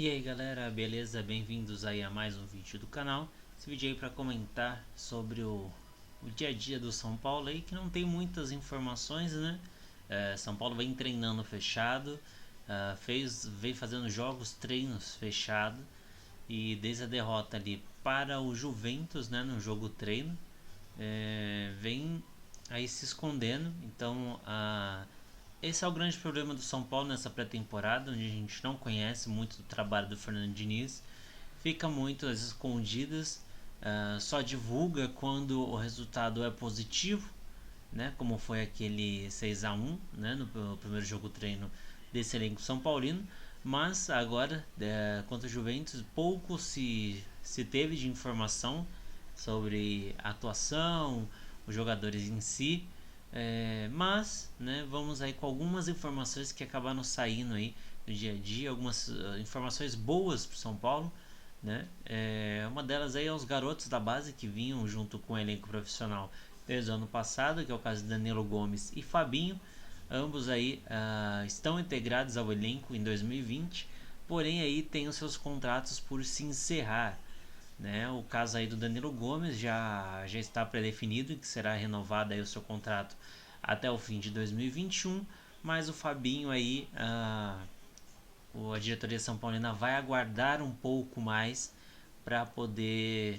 E aí galera, beleza? Bem-vindos aí a mais um vídeo do canal. Esse vídeo aí para comentar sobre o dia a dia do São Paulo aí, que não tem muitas informações, né? São Paulo vem treinando fechado, vem fazendo jogos, treinos fechado, e desde a derrota ali para o Juventus, né, no jogo treino, vem aí se escondendo. Então esse é o grande problema do São Paulo nessa pré-temporada, onde a gente não conhece muito do trabalho do Fernando Diniz, fica muito às escondidas, só divulga quando o resultado é positivo, né, como foi aquele 6-1, né, no primeiro jogo treino desse elenco São Paulino. Mas agora, contra o Juventus, pouco se teve de informação sobre a atuação, os jogadores em si. Mas, né, vamos aí com algumas informações que acabaram saindo aí no dia a dia, algumas informações boas para o São Paulo, né? Uma delas aí é os garotos da base que vinham junto com o elenco profissional desde o ano passado, que é o caso de Danilo Gomes e Fabinho. Ambos aí estão integrados ao elenco em 2020, porém aí tem os seus contratos por se encerrar, né? O caso aí do Danilo Gomes já está pré-definido que será renovado aí o seu contrato até o fim de 2021, mas o Fabinho aí, a diretoria São Paulina vai aguardar um pouco mais para poder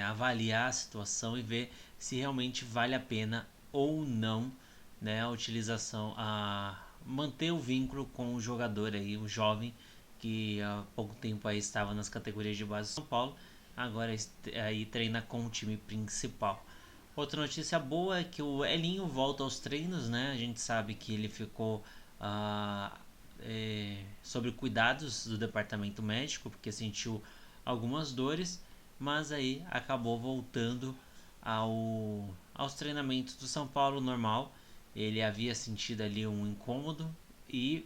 avaliar a situação e ver se realmente vale a pena ou não, né, a utilização, manter o vínculo com o jogador aí, o jovem que há pouco tempo aí estava nas categorias de base do São Paulo, agora aí treina com o time principal. Outra notícia boa é que o Elinho volta aos treinos, né? A gente sabe que ele ficou sob cuidados do departamento médico porque sentiu algumas dores, mas aí acabou voltando aos treinamentos do São Paulo normal. Ele havia sentido ali um incômodo e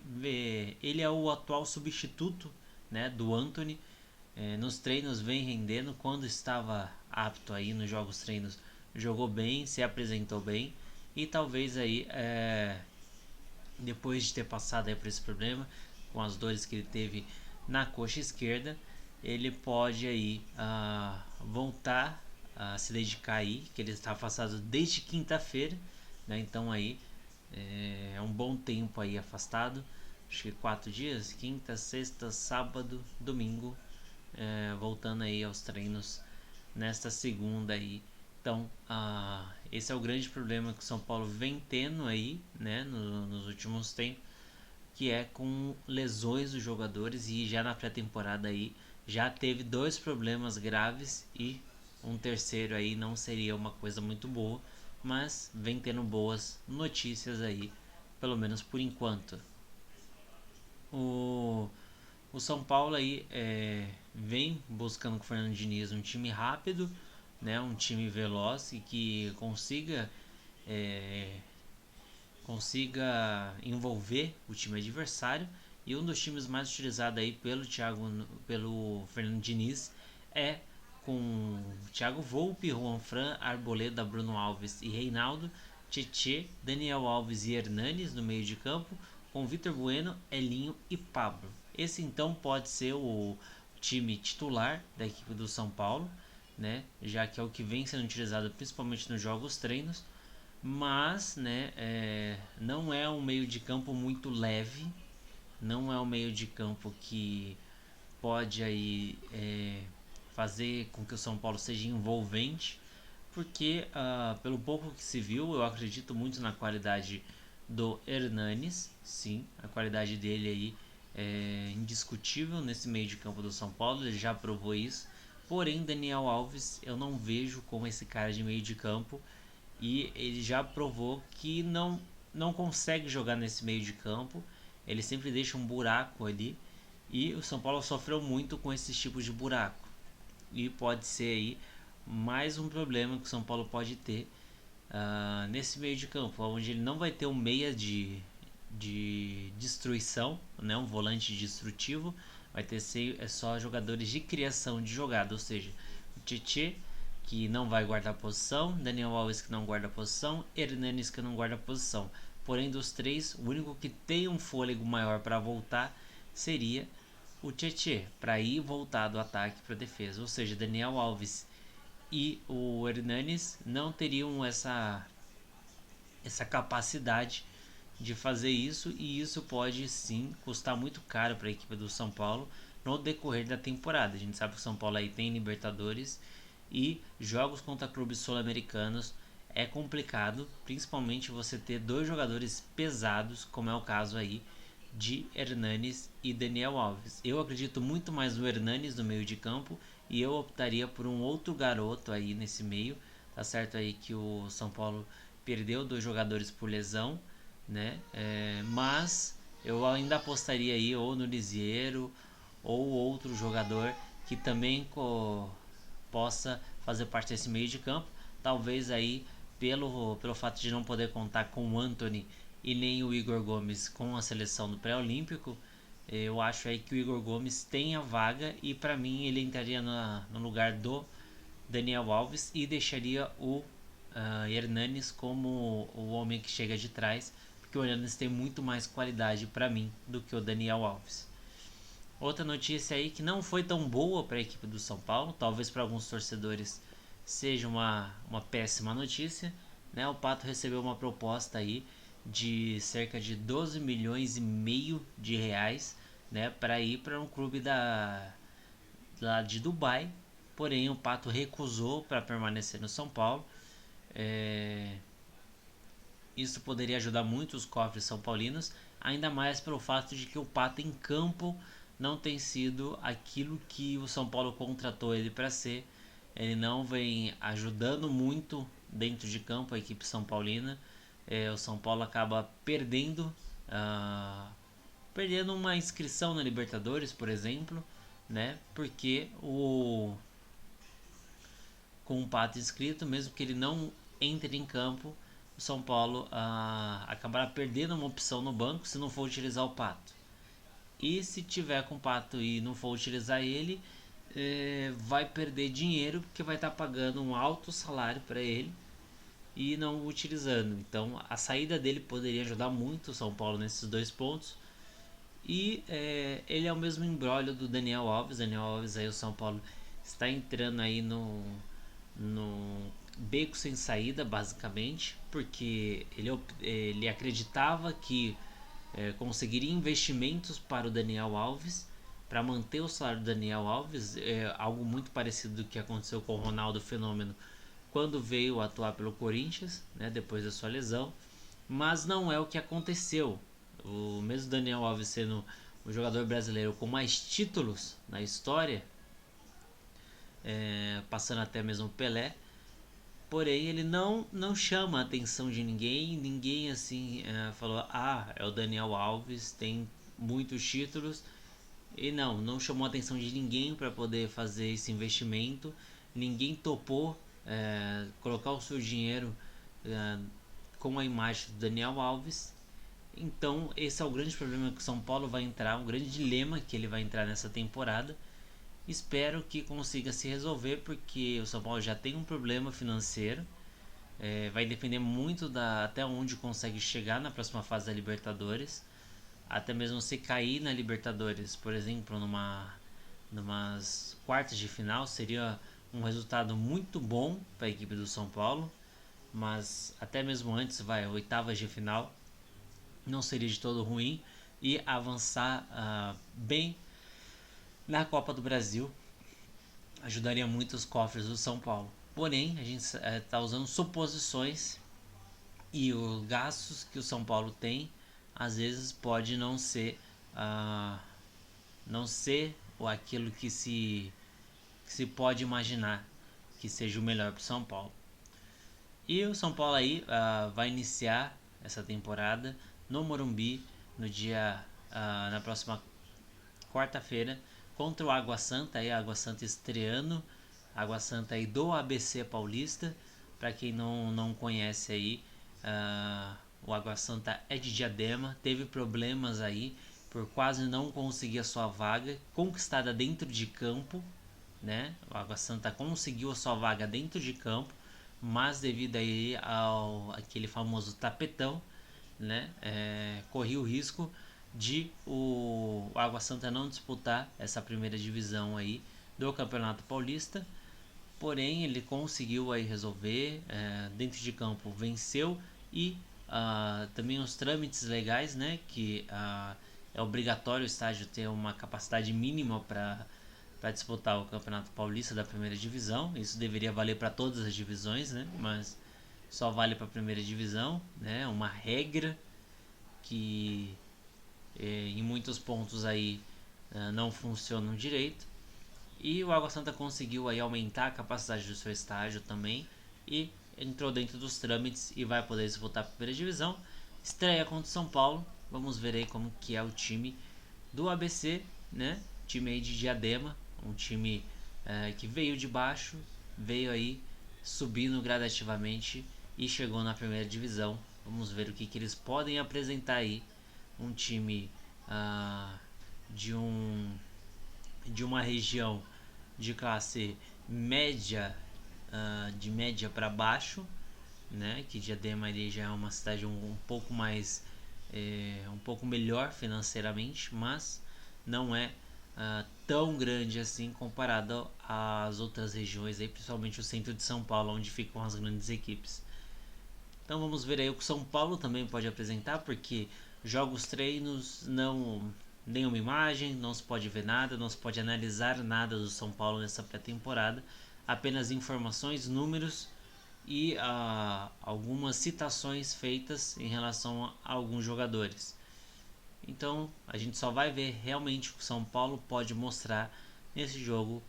ele é o atual substituto, né, do Antony. Nos treinos vem rendendo, quando estava apto aí nos jogos treinos jogou bem, se apresentou bem, e talvez aí depois de ter passado aí por esse problema com as dores que ele teve na coxa esquerda, ele pode aí voltar a se dedicar aí, que ele está afastado desde quinta-feira, né? Então aí é um bom tempo aí afastado, acho que 4 dias, quinta, sexta, sábado, domingo, voltando aí aos treinos nesta segunda aí. Então esse é o grande problema que o São Paulo vem tendo aí, né, nos últimos tempos, que é com lesões dos jogadores, e já na pré-temporada aí já teve 2 problemas graves, e um terceiro aí não seria uma coisa muito boa, mas vem tendo boas notícias aí, pelo menos por enquanto. O São Paulo aí vem buscando com o Fernando Diniz um time rápido, né, um time veloz e que consiga envolver o time adversário. E um dos times mais utilizados aí pelo Fernando Diniz é com Thiago Volpe, Juan Fran, Arboleda, Bruno Alves e Reinaldo, Tietê, Daniel Alves e Hernanes no meio de campo, com Vitor Bueno, Elinho e Pablo. Esse então pode ser o time titular da equipe do São Paulo, né, já que é o que vem sendo utilizado principalmente nos jogos treinos. Mas, né, não é um meio de campo muito leve, não é um meio de campo que pode aí fazer com que o São Paulo seja envolvente, porque pelo pouco que se viu, eu acredito muito na qualidade do Hernanes. Sim, a qualidade dele aí é indiscutível nesse meio de campo do São Paulo, ele já provou isso. Porém, Daniel Alves eu não vejo como esse cara de meio de campo, e ele já provou que não consegue jogar nesse meio de campo. Ele sempre deixa um buraco ali, e o São Paulo sofreu muito com esses tipos de buraco, e pode ser aí mais um problema que o São Paulo pode ter nesse meio de campo, onde ele não vai ter um meia de destruição, né, um volante destrutivo. Vai ter só jogadores de criação de jogada, ou seja, o Tietê, que não vai guardar posição, Daniel Alves, que não guarda posição, Hernanes, que não guarda posição. Porém, dos três, o único que tem um fôlego maior para voltar seria o Tietê para ir voltar do ataque para a defesa. Ou seja, Daniel Alves e o Hernanes não teriam essa capacidade de fazer isso, e isso pode sim custar muito caro para a equipe do São Paulo no decorrer da temporada. A gente sabe que o São Paulo aí tem Libertadores e jogos contra clubes sul-americanos é complicado, principalmente você ter dois jogadores pesados, como é o caso aí de Hernanes e Daniel Alves. Eu acredito muito mais no Hernanes no meio de campo e eu optaria por um outro garoto aí nesse meio. Tá certo aí que o São Paulo perdeu dois jogadores por lesão, né? Mas eu ainda apostaria aí ou no Lisieiro ou outro jogador que também possa fazer parte desse meio de campo. Talvez aí pelo fato de não poder contar com o Antony e nem o Igor Gomes com a seleção do pré-olímpico, eu acho aí que o Igor Gomes tem a vaga e para mim ele entraria no lugar do Daniel Alves e deixaria o Hernanes como o homem que chega de trás, porque o Hernanes tem muito mais qualidade para mim do que o Daniel Alves. Outra notícia aí que não foi tão boa para a equipe do São Paulo, talvez para alguns torcedores seja uma péssima notícia, né? O Pato recebeu uma proposta aí de cerca de 12 milhões e meio de reais, né, para ir para um clube lá de Dubai. Porém, o Pato recusou para permanecer no São Paulo. Isso poderia ajudar muito os cofres são paulinos, ainda mais pelo fato de que o Pato em campo não tem sido aquilo que o São Paulo contratou ele para ser. Ele não vem ajudando muito dentro de campo a equipe são paulina. O São Paulo acaba perdendo uma inscrição na Libertadores, por exemplo, né? Porque com o Pato inscrito, mesmo que ele não entre em campo, o São Paulo acabará perdendo uma opção no banco se não for utilizar o Pato. E se tiver com o Pato e não for utilizar ele, vai perder dinheiro, porque vai estar pagando um alto salário para ele e não utilizando. Então a saída dele poderia ajudar muito o São Paulo nesses dois pontos. E ele é o mesmo embrólio do Daniel Alves. Daniel Alves aí, o São Paulo está entrando aí no beco sem saída, basicamente, porque ele acreditava que conseguiria investimentos para o Daniel Alves, para manter o salário do Daniel Alves, algo muito parecido do que aconteceu com o Ronaldo Fenômeno quando veio atuar pelo Corinthians, né, depois da sua lesão, mas não é o que aconteceu. O mesmo Daniel Alves sendo o jogador brasileiro com mais títulos na história, passando até mesmo o Pelé, porém ele não chama a atenção de ninguém assim falou, é o Daniel Alves, tem muitos títulos, e não chamou a atenção de ninguém para poder fazer esse investimento, ninguém topou colocar o seu dinheiro com a imagem do Daniel Alves. Então esse é o grande problema que o São Paulo vai entrar, um grande dilema que ele vai entrar nessa temporada. Espero que consiga se resolver, porque o São Paulo já tem um problema financeiro. Vai depender muito até onde consegue chegar na próxima fase da Libertadores. Até mesmo se cair na Libertadores, por exemplo, numas quartas de final, seria um resultado muito bom para a equipe do São Paulo. Mas até mesmo antes, oitavas de final, não seria de todo ruim. E avançar bem na Copa do Brasil ajudaria muito os cofres do São Paulo. Porém, a gente está usando suposições e os gastos que o São Paulo tem às vezes pode não ser aquilo que se pode imaginar que seja o melhor para o São Paulo. E o São Paulo aí vai iniciar essa temporada no Morumbi na próxima quarta-feira contra o Água Santa, aí a Água Santa estreando, Água Santa aí do ABC Paulista. Para quem não conhece aí, o Água Santa é de Diadema, teve problemas aí por quase não conseguir a sua vaga conquistada dentro de campo, né? O Água Santa conseguiu a sua vaga dentro de campo, mas devido aí ao aquele famoso tapetão, né, corria o risco de o Água Santa não disputar essa primeira divisão aí do Campeonato Paulista. Porém, ele conseguiu aí resolver, dentro de campo venceu e também os trâmites legais, né, que é obrigatório o estádio ter uma capacidade mínima para disputar o Campeonato Paulista da primeira divisão. Isso deveria valer para todas as divisões, né, mas só vale para a primeira divisão, né, uma regra que em muitos pontos aí não funcionam direito. E o Água Santa conseguiu aí aumentar a capacidade do seu estádio também e entrou dentro dos trâmites e vai poder disputar a primeira divisão. Estreia contra o São Paulo. Vamos ver aí como que é o time do ABC, né? Time aí de Diadema, um time que veio de baixo, veio aí subindo gradativamente e chegou na primeira divisão. Vamos ver o que eles podem apresentar aí. Um time de uma região de classe média, de média para baixo, né? Que Diadema ele já é uma cidade um pouco mais, um pouco melhor financeiramente, mas não é tão grande assim comparado às outras regiões, aí, principalmente o centro de São Paulo, onde ficam as grandes equipes. Então vamos ver aí o que o São Paulo também pode apresentar, porque jogos, treinos, não nenhuma imagem, não se pode ver nada, não se pode analisar nada do São Paulo nessa pré-temporada, apenas informações, números e algumas citações feitas em relação a alguns jogadores. Então a gente só vai ver realmente o que o São Paulo pode mostrar nesse jogo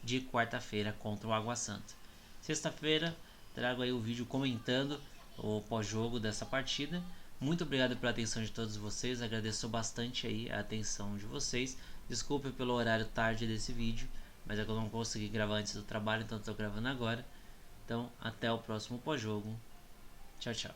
de quarta-feira contra o Água Santa. Sexta-feira trago aí o vídeo comentando o pós-jogo dessa partida. Muito obrigado pela atenção de todos vocês, agradeço bastante aí a atenção de vocês. Desculpe pelo horário tarde desse vídeo, mas é que eu não consegui gravar antes do trabalho, então estou gravando agora. Então até o próximo pós-jogo. Tchau, tchau.